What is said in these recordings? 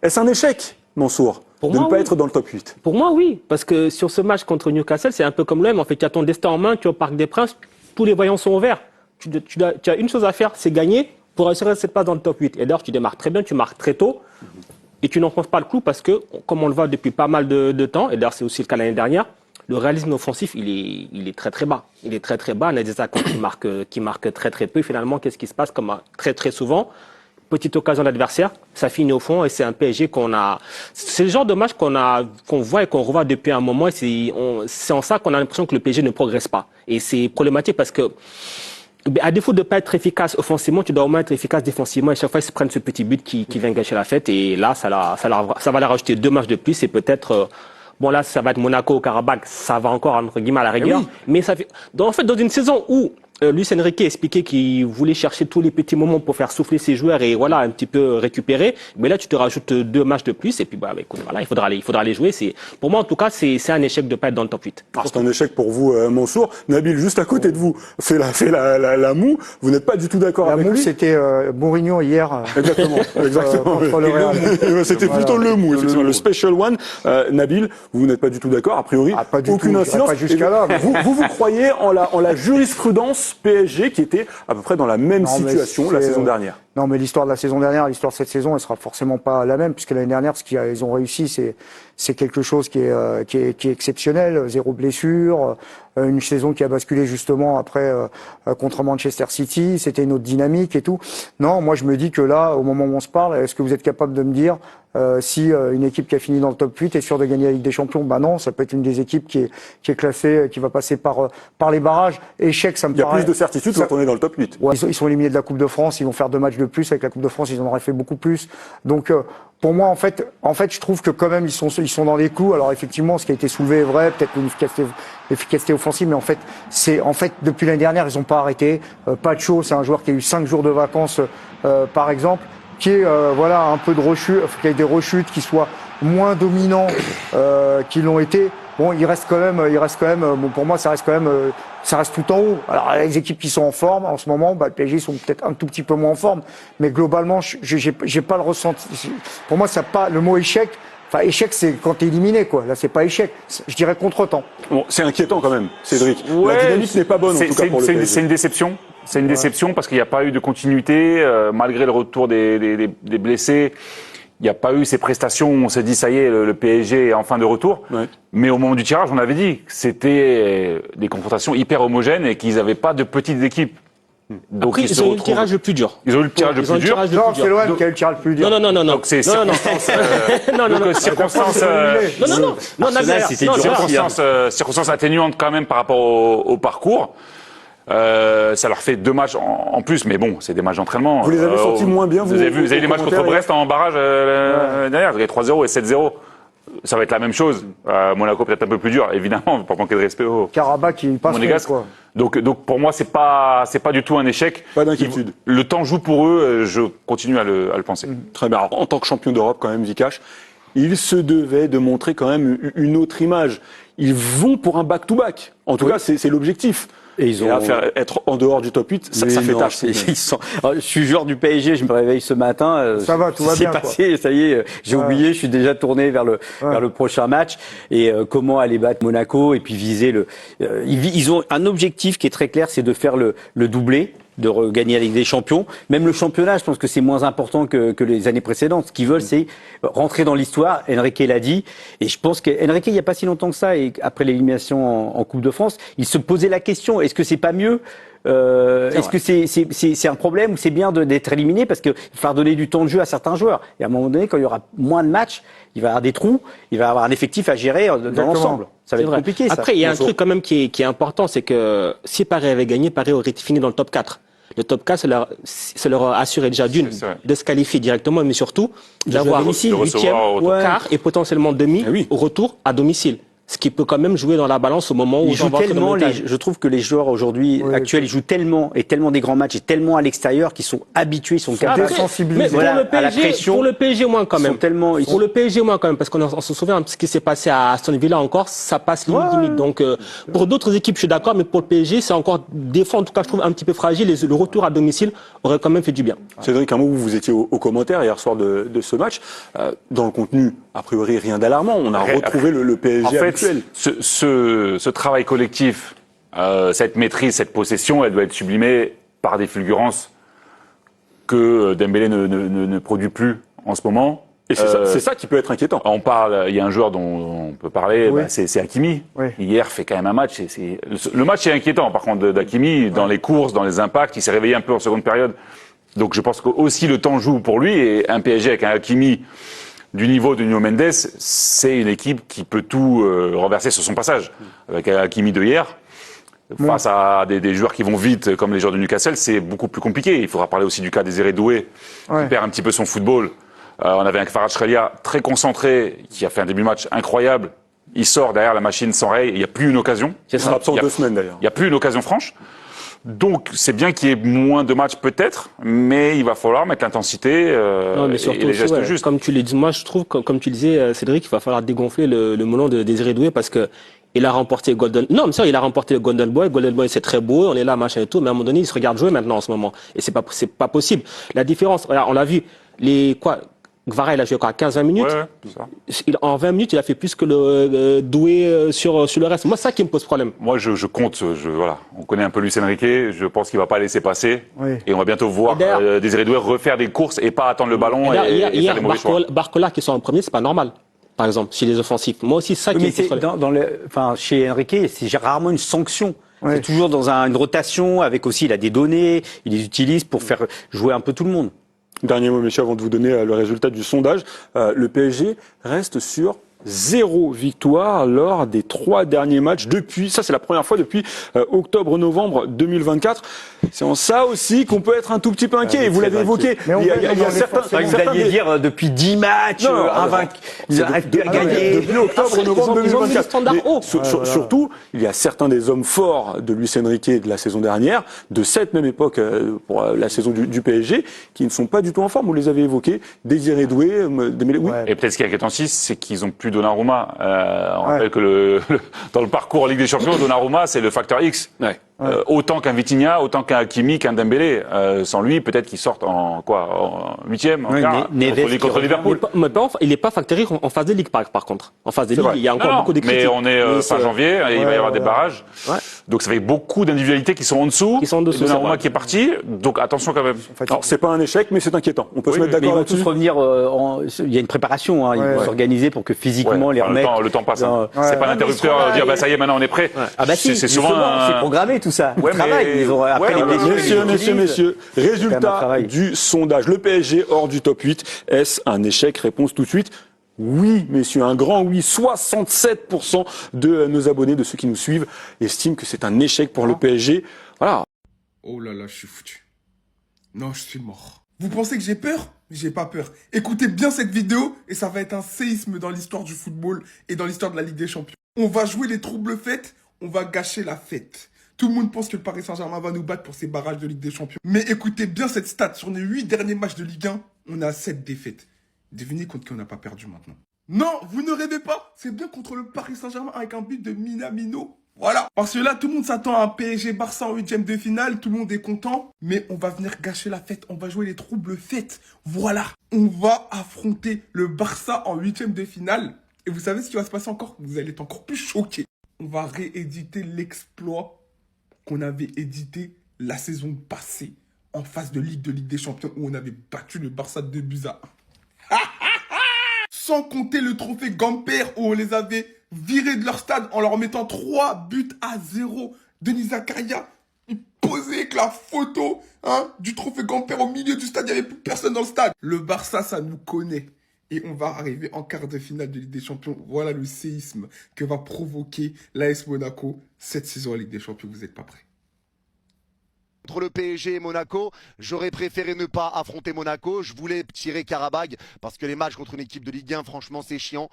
Est-ce un échec, Mansour, de ne pas être dans le top 8? Pour moi, oui. Parce que sur ce match contre Newcastle, c'est un peu comme l'OM. En fait, tu as ton destin en main, tu es au Parc des Princes, tous les voyants sont ouverts. Tu as une chose à faire, c'est gagner pour assurer cette place dans le top 8. Et d'ailleurs, tu démarres très bien, tu marques très tôt. Et tu n'enfonces pas le clou parce que, comme on le voit depuis pas mal de temps, et d'ailleurs c'est aussi le cas l'année dernière, le réalisme offensif, il est très très bas. Il est très très bas. On a des attaquants qui marquent très très peu. Et finalement, qu'est-ce qui se passe comme très très souvent? Petite occasion d'adversaire, ça finit au fond et c'est un PSG qu'on a. C'est le genre de match qu'on voit et qu'on revoit depuis un moment. Et c'est en ça qu'on a l'impression que le PSG ne progresse pas. Et c'est problématique parce que, à défaut de ne pas être efficace offensivement, tu dois au moins être efficace défensivement. Et chaque fois, ils se prennent ce petit but qui vient gâcher la fête. Et là, ça va leur rajouter 2 matchs de plus. Et peut-être, bon là, ça va être Monaco au Karabakh. Ça va encore, entre guillemets, à la rigueur. Oui. Mais ça fait, en fait, dans une saison où Luis Enrique expliquait qu'il voulait chercher tous les petits moments pour faire souffler ses joueurs et voilà, un petit peu récupérer. Mais là, tu te rajoutes 2 matchs de plus. Et puis, écoute, voilà, il faudra les jouer. Pour moi, en tout cas, c'est un échec de ne pas être dans le top 8. C'est un échec pour vous, Mansour. Nabil, juste à côté de vous, fait la moue. Vous n'êtes pas du tout d'accord avec lui? La moue, c'était Mourinho hier. Exactement. Contre le Real. C'était plutôt le mou, effectivement, le special one. Nabil, vous n'êtes pas du tout d'accord, a priori. Pas du aucune tout, incidence. pas jusqu'à là. Vous croyez en la jurisprudence PSG qui était à peu près dans la même situation la saison dernière? Non, mais l'histoire de la saison dernière, l'histoire de cette saison, elle sera forcément pas la même, puisque l'année dernière, ce qu'ils ont réussi, c'est quelque chose qui est exceptionnel, 0 blessure, une saison qui a basculé justement après contre Manchester City, c'était une autre dynamique et tout. Non, moi je me dis que là, au moment où on se parle, est-ce que vous êtes capable de me dire si une équipe qui a fini dans le top 8 est sûre de gagner la Ligue des Champions? Bah non, ça peut être une des équipes qui est classée, qui va passer par les barrages. Échec, ça me paraît. Il y a plus de certitude quand on est dans le top 8. Ouais, ils sont éliminés de la Coupe de France, ils vont faire 2 matchs de plus. Avec la Coupe de France, ils en auraient fait beaucoup plus. Donc, pour moi, en fait, je trouve que quand même, ils sont dans les clous. Alors, effectivement, ce qui a été soulevé est vrai, peut-être une efficacité offensive, mais en fait, depuis l'année dernière, ils n'ont pas arrêté. Pacho, c'est un joueur qui a eu 5 jours de vacances, par exemple, qui est, un peu de rechute, qui a des rechutes qui soient moins dominants, qu'ils l'ont été. Bon, il reste quand même, bon, pour moi, ça reste tout en haut. Alors, les équipes qui sont en forme, en ce moment, le PSG sont peut-être un tout petit peu moins en forme. Mais globalement, j'ai pas le ressenti. Pour moi, ça pas, le mot échec. Enfin, échec, c'est quand t'es éliminé, quoi. Là, c'est pas échec. Je dirais contre-temps. Bon, c'est inquiétant quand même, Cédric. Ouais, la dynamique n'est pas bonne, en tout cas, pour le PSG. C'est une déception. C'est une déception parce qu'il n'y a pas eu de continuité, malgré le retour des blessés. Il n'y a pas eu ces prestations où on s'est dit, ça y est, le PSG est en fin de retour. Ouais. Mais au moment du tirage, on avait dit que c'était des confrontations hyper homogènes et qu'ils n'avaient pas de petites équipes. Donc après, ils ont eu le tirage le plus dur. Ils ont eu le tirage le plus dur. Non, c'est l'OM qui a eu le tirage le plus dur. Non. Donc c'est circonstance. Circonstance atténuante quand même par rapport au parcours. Ça leur fait 2 matchs en plus, mais bon, c'est des matchs d'entraînement. Vous les avez sentis moins bien, vous avez vu les matchs contre Brest en barrage derrière, vous avez 3-0 et 7-0. Ça va être la même chose. Monaco peut-être un peu plus dur, évidemment, pour manquer de respect au Karabakh qui passe quoi. Donc pour moi, c'est pas du tout un échec. Pas d'inquiétude. Le temps joue pour eux, je continue à le penser. Très bien. Alors, en tant que champion d'Europe, quand même, Vikash, il se devait de montrer quand même une autre image. Ils vont pour un back-to-back. En tout cas, c'est l'objectif. Et ils ont être en dehors du top 8, ça fait tâche. Je suis joueur du PSG, je me réveille ce matin. Ça va, tout va bien. Passé, ça y est, j'ai oublié, je suis déjà tourné vers le prochain match. Et comment aller battre Monaco et puis viser ils ont un objectif qui est très clair, c'est de faire le doublé, de regagner la Ligue des Champions. Même le championnat, je pense que c'est moins important que les années précédentes. Ce qu'ils veulent, c'est rentrer dans l'histoire. Enrique l'a dit. Et je pense qu'Enrique, il n'y a pas si longtemps que ça, et après l'élimination en Coupe de France, il se posait la question, est-ce que c'est pas mieux est-ce que c'est un problème ou c'est bien d'être éliminé parce qu'il va falloir donner du temps de jeu à certains joueurs. Et à un moment donné, quand il y aura moins de matchs, il va y avoir des trous, il va y avoir un effectif à gérer dans l'ensemble. Ça va être compliqué. Après, il y a un truc quand même qui est important, c'est que si Paris avait gagné, Paris aurait fini dans le top 4. Le top 4, ça leur a assuré déjà d'une de se qualifier directement, mais surtout d'avoir 8e, quart et potentiellement demi au retour à domicile. ce qui peut quand même jouer dans la balance au moment où ils jouent tellement. Je trouve que les joueurs aujourd'hui actuels, ils jouent tellement des grands matchs et tellement à l'extérieur qu'ils sont habitués, ils sont capables. Mais pour le PSG moins quand même. Pour le PSG moins quand même, parce qu'on se souvient de ce qui s'est passé à Aston Villa encore, ça passe limite. Donc pour d'autres équipes, je suis d'accord, mais pour le PSG, c'est encore des fois en tout cas je trouve un petit peu fragile. Et le retour à domicile aurait quand même fait du bien. Cédric, un mot, vous étiez au commentaire hier soir de ce match. Dans le contenu, a priori rien d'alarmant. On a retrouvé le PSG en fait, habituel. Ce travail collectif, cette maîtrise, cette possession, elle doit être sublimée par des fulgurances que Dembélé ne produit plus en ce moment. Et c'est ça qui peut être inquiétant. On parle, il y a un joueur dont on peut parler, c'est Hakimi. Hier fait quand même un match. Le match est inquiétant par contre d'Hakimi dans les courses, dans les impacts. Il s'est réveillé un peu en seconde période. Donc je pense qu'aussi le temps joue pour lui et un PSG avec un Hakimi du niveau de Nuno Mendes, c'est une équipe qui peut tout renverser sur son passage. Avec Hakimi de hier, face à des joueurs qui vont vite, comme les joueurs de Newcastle, c'est beaucoup plus compliqué. Il faudra parler aussi du cas Désiré Doué, qui perd un petit peu son football. On avait un Kvaratskhelia très concentré, qui a fait un début de match incroyable. Il sort derrière la machine sans rail, il n'y a plus une occasion. Il sera absent 2 semaines d'ailleurs. Il n'y a plus une occasion franche. Donc c'est bien qu'il y ait moins de matchs peut-être, mais il va falloir mettre l'intensité et les gestes justes. Comme tu l'as dit, moi je trouve, comme tu disais Cédric, il va falloir dégonfler le melon de Désiré Doué parce que il a remporté il a remporté le Golden Boy. Golden Boy c'est très beau, on est là machin et tout, mais à un moment donné il se regarde jouer maintenant en ce moment et c'est pas possible. La différence, on l'a vu, Kvara, il a joué quoi, 15-20 minutes. En 20 minutes, il a fait plus que le Doué sur le reste. Moi, c'est ça qui me pose problème. Moi, je compte. Voilà, on connaît un peu Luis Enrique. Je pense qu'il va pas laisser passer. Et on va bientôt voir Désiré Doué refaire des courses et pas attendre le ballon et faire des mauvais choix. Barcola qui sort en premier, c'est pas normal. Par exemple, chez les offensifs. Moi aussi, ça qui me pose problème. Chez Enrique, c'est rarement une sanction. C'est toujours dans une rotation avec aussi, il a des données, il les utilise pour faire jouer un peu tout le monde. Dernier mot, messieurs, avant de vous donner le résultat du sondage. Le PSG reste sur 0 victoire lors des 3 derniers matchs ça c'est la première fois depuis octobre-novembre 2024. C'est en ça aussi qu'on peut être un tout petit peu inquiet. Et vous l'avez évoqué. Mais il y a certains. Vous alliez dire depuis 10 matchs, ils n'arrêtent plus à gagner. Depuis octobre-novembre 2024. Surtout, il y a certains des hommes forts de Luis Enrique de la saison dernière, de cette même époque pour la saison du PSG, qui ne sont pas du tout en forme. Vous les avez évoqués. Désiré Doué, Dembélé. Et peut-être ce qui est inquiétant aussi, c'est qu'ils ont plus Donnarumma. On rappelle que dans le parcours en Ligue des Champions, Donnarumma, c'est le facteur X. Autant qu'un Vitinha, autant qu'un Hakimi, qu'un Dembélé. Sans lui, peut-être qu'ils sortent en 8e, en quart, contre Liverpool. Il n'est pas facteur X en phase de Ligue, par contre. En phase de Ligue, il y a encore beaucoup de critiques. Mais on est fin janvier, et il va y avoir des barrages. Donc ça fait beaucoup d'individualités qui sont en dessous. Donnarumma qui est parti. Donc attention quand même. Alors c'est pas un échec, mais c'est inquiétant. On peut se mettre d'accord là-dessus. Ils vont tous revenir. Il y a une préparation. Ils vont s'organiser pour que physiquement les remecs. Le temps passe. C'est pas l'interrupteur dire ça y est, maintenant on est prêt. C'est souvent c'est programmé tout ça. Messieurs, résultat du sondage. Le PSG hors du top 8. Est-ce un échec? Réponse tout de suite. Oui, messieurs, un grand oui. 67% de nos abonnés, de ceux qui nous suivent, estiment que c'est un échec pour le PSG. Voilà. Oh là là, je suis foutu. Non, je suis mort. Vous pensez que j'ai peur? Mais j'ai pas peur. Écoutez bien cette vidéo et ça va être un séisme dans l'histoire du football et dans l'histoire de la Ligue des Champions. On va jouer les troubles fêtes, on va gâcher la fête. Tout le monde pense que le Paris Saint-Germain va nous battre pour ces barrages de Ligue des Champions. Mais écoutez bien cette stat. Sur les 8 derniers matchs de Ligue 1, on a 7 défaites. Devinez contre qui on n'a pas perdu maintenant. Non, vous ne rêvez pas. C'est bien contre le Paris Saint-Germain avec un but de Minamino. Voilà. Parce que là, tout le monde s'attend à un PSG-Barça en 8e de finale. Tout le monde est content. Mais on va venir gâcher la fête. On va jouer les troubles fêtes. Voilà. On va affronter le Barça en 8e de finale. Et vous savez ce qui va se passer encore? Vous allez être encore plus choqués. On va rééditer l'exploit qu'on avait édité la saison passée en phase de Ligue des Champions où on avait battu le Barça de 2-1. Sans compter le trophée Gamper où on les avait virés de leur stade en leur mettant 3-0. Denis Zakaria, il posait avec la photo du trophée Gamper au milieu du stade. Il n'y avait plus personne dans le stade. Le Barça, ça nous connaît. Et on va arriver en quart de finale de Ligue des Champions. Voilà le séisme que va provoquer l'AS Monaco cette saison en Ligue des Champions. Vous n'êtes pas prêts. Entre le PSG et Monaco, j'aurais préféré ne pas affronter Monaco. Je voulais tirer Karabag parce que les matchs contre une équipe de Ligue 1, franchement, c'est chiant.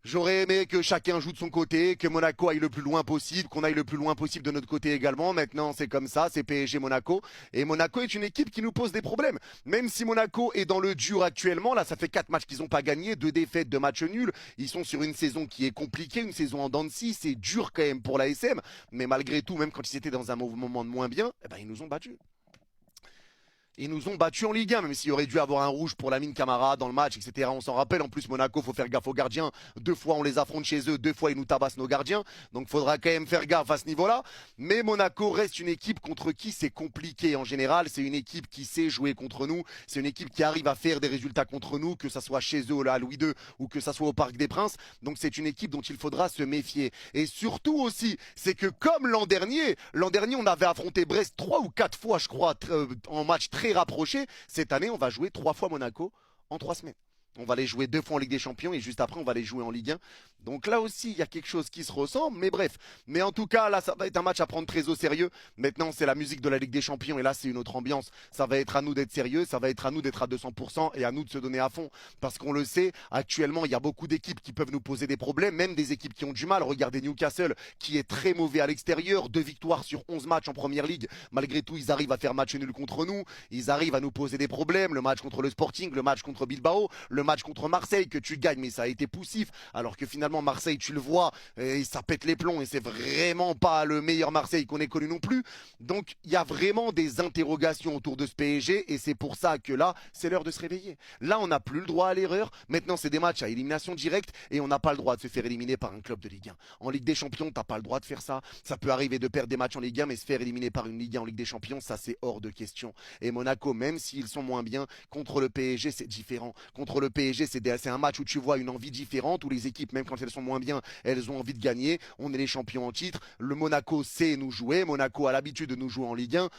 J'aurais aimé que chacun joue de son côté, que Monaco aille le plus loin possible, qu'on aille le plus loin possible de notre côté également. Maintenant, c'est comme ça, c'est PSG Monaco. Et Monaco est une équipe qui nous pose des problèmes. Même si Monaco est dans le dur actuellement, là, ça fait 4 matchs qu'ils n'ont pas gagné, 2 défaites, 2 matchs nuls. Ils sont sur une saison qui est compliquée, une saison en dents de scie. C'est dur quand même pour l'ASM. Mais malgré tout, même quand ils étaient dans un moment de moins bien, eh ben, ils nous ont battus. Ils nous ont battus en Ligue 1, même s'il aurait dû avoir un rouge pour Lamine Camara dans le match, etc. On s'en rappelle. En plus, Monaco, faut faire gaffe aux gardiens. 2 fois, on les affronte chez eux. 2 fois, ils nous tabassent nos gardiens. Donc, faudra quand même faire gaffe à ce niveau-là. Mais Monaco reste une équipe contre qui c'est compliqué en général. C'est une équipe qui sait jouer contre nous. C'est une équipe qui arrive à faire des résultats contre nous, que ça soit chez eux à Louis II ou que ça soit au Parc des Princes. Donc, c'est une équipe dont il faudra se méfier. Et surtout aussi, c'est que comme l'an dernier, on avait affronté Brest 3 ou 4 fois, je crois, en match très rapproché. Cette année, on va jouer 3 fois Monaco en 3 semaines. On va les jouer 2 fois en Ligue des Champions et juste après, on va les jouer en Ligue 1. Donc là aussi, il y a quelque chose qui se ressemble. Mais bref. Mais en tout cas, là, ça va être un match à prendre très au sérieux. Maintenant, c'est la musique de la Ligue des Champions et là, c'est une autre ambiance. Ça va être à nous d'être sérieux. Ça va être à nous d'être à 200% et à nous de se donner à fond. Parce qu'on le sait, actuellement, il y a beaucoup d'équipes qui peuvent nous poser des problèmes. Même des équipes qui ont du mal. Regardez Newcastle, qui est très mauvais à l'extérieur. 2 victoires sur 11 matchs en Première Ligue. Malgré tout, ils arrivent à faire match nul contre nous. Ils arrivent à nous poser des problèmes. Le match contre le Sporting, le match contre Bilbao, le match contre Marseille que tu gagnes, mais ça a été poussif. Alors que finalement, Marseille, tu le vois, et ça pète les plombs et c'est vraiment pas le meilleur Marseille qu'on ait connu non plus. Donc, il y a vraiment des interrogations autour de ce PSG et c'est pour ça que là, c'est l'heure de se réveiller. Là, on n'a plus le droit à l'erreur. Maintenant, c'est des matchs à élimination directe et on n'a pas le droit de se faire éliminer par un club de Ligue 1. En Ligue des Champions, t'as pas le droit de faire ça. Ça peut arriver de perdre des matchs en Ligue 1, mais se faire éliminer par une Ligue 1 en Ligue des Champions, ça c'est hors de question. Et Monaco, même s'ils sont moins bien, contre le PSG, c'est différent. Contre le PSG, c'est un match où tu vois une envie différente, où les équipes, même quand elles sont moins bien, elles ont envie de gagner. On est les champions en titre. Le Monaco sait nous jouer. Monaco a l'habitude de nous jouer en Ligue 1.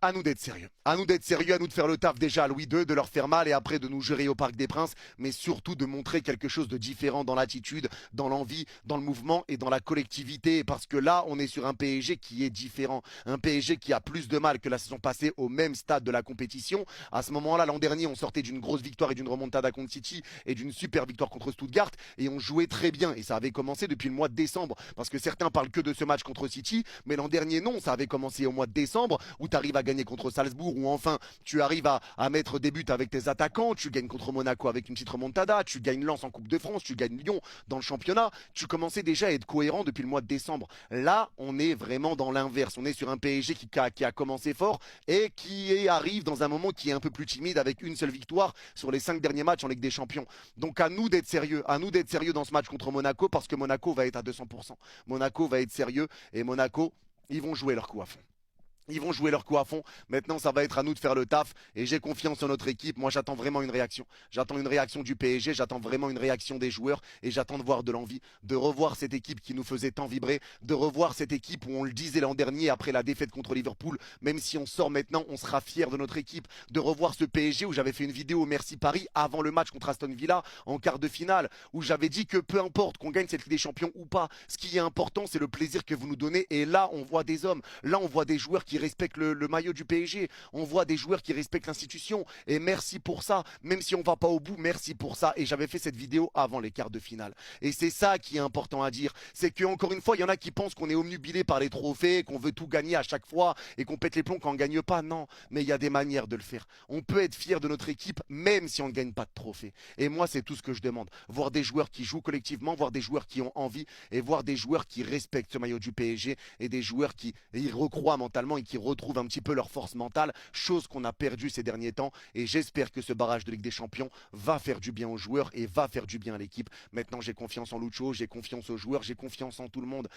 À nous d'être sérieux. À nous d'être sérieux, à nous de faire le taf déjà à Louis II, de leur faire mal et après de nous gérer au Parc des Princes, mais surtout de montrer quelque chose de différent dans l'attitude, dans l'envie, dans le mouvement et dans la collectivité. Parce que là, on est sur un PSG qui est différent. Un PSG qui a plus de mal que la saison passée au même stade de la compétition. À ce moment-là, l'an dernier, on sortait d'une grosse victoire et d'une remontada contre City et d'une super victoire contre Stuttgart et on jouait très bien. Et ça avait commencé depuis le mois de décembre. Parce que certains parlent que de ce match contre City, mais l'an dernier, non, ça avait commencé au mois de décembre où tu arrives à gagner contre Salzbourg, où enfin tu arrives à mettre des buts avec tes attaquants, tu gagnes contre Monaco avec une petite remontada, tu gagnes Lens en Coupe de France, tu gagnes Lyon dans le championnat, tu commençais déjà à être cohérent depuis le mois de décembre. Là, on est vraiment dans l'inverse, on est sur un PSG qui a commencé fort et qui arrive dans un moment qui est un peu plus timide avec une seule victoire sur les 5 derniers matchs en Ligue des Champions. Donc à nous d'être sérieux, dans ce match contre Monaco parce que Monaco va être à 200%. Monaco va être sérieux et Monaco, ils vont jouer leur coup à fond. Ils vont jouer leur coup à fond. Maintenant, ça va être à nous de faire le taf. Et j'ai confiance en notre équipe. Moi, j'attends vraiment une réaction. J'attends une réaction du PSG. J'attends vraiment une réaction des joueurs. Et j'attends de voir de l'envie. De revoir cette équipe qui nous faisait tant vibrer. De revoir cette équipe où on le disait l'an dernier après la défaite contre Liverpool. Même si on sort maintenant, on sera fiers de notre équipe. De revoir ce PSG où j'avais fait une vidéo Merci Paris avant le match contre Aston Villa en quart de finale. Où j'avais dit que peu importe qu'on gagne cette Ligue des Champions ou pas. Ce qui est important, c'est le plaisir que vous nous donnez. Et là, on voit des hommes. Là, on voit des joueurs qui respectent le maillot du PSG. On voit des joueurs qui respectent l'institution. Et merci pour ça. Même si on va pas au bout, merci pour ça. Et j'avais fait cette vidéo avant les quarts de finale. Et c'est ça qui est important à dire. C'est que encore une fois, il y en a qui pensent qu'on est omnubilé par les trophées, qu'on veut tout gagner à chaque fois et qu'on pète les plombs quand on gagne pas. Non. Mais il y a des manières de le faire. On peut être fier de notre équipe même si on ne gagne pas de trophée. Et moi, c'est tout ce que je demande. Voir des joueurs qui jouent collectivement, voir des joueurs qui ont envie et voir des joueurs qui respectent ce maillot du PSG et des joueurs qui y recroient mentalement et qui retrouvent un petit peu leur force mentale, chose qu'on a perdue ces derniers temps. Et j'espère que ce barrage de Ligue des Champions va faire du bien aux joueurs et va faire du bien à l'équipe. Maintenant, j'ai confiance en Lucho, j'ai confiance aux joueurs, j'ai confiance en tout le monde.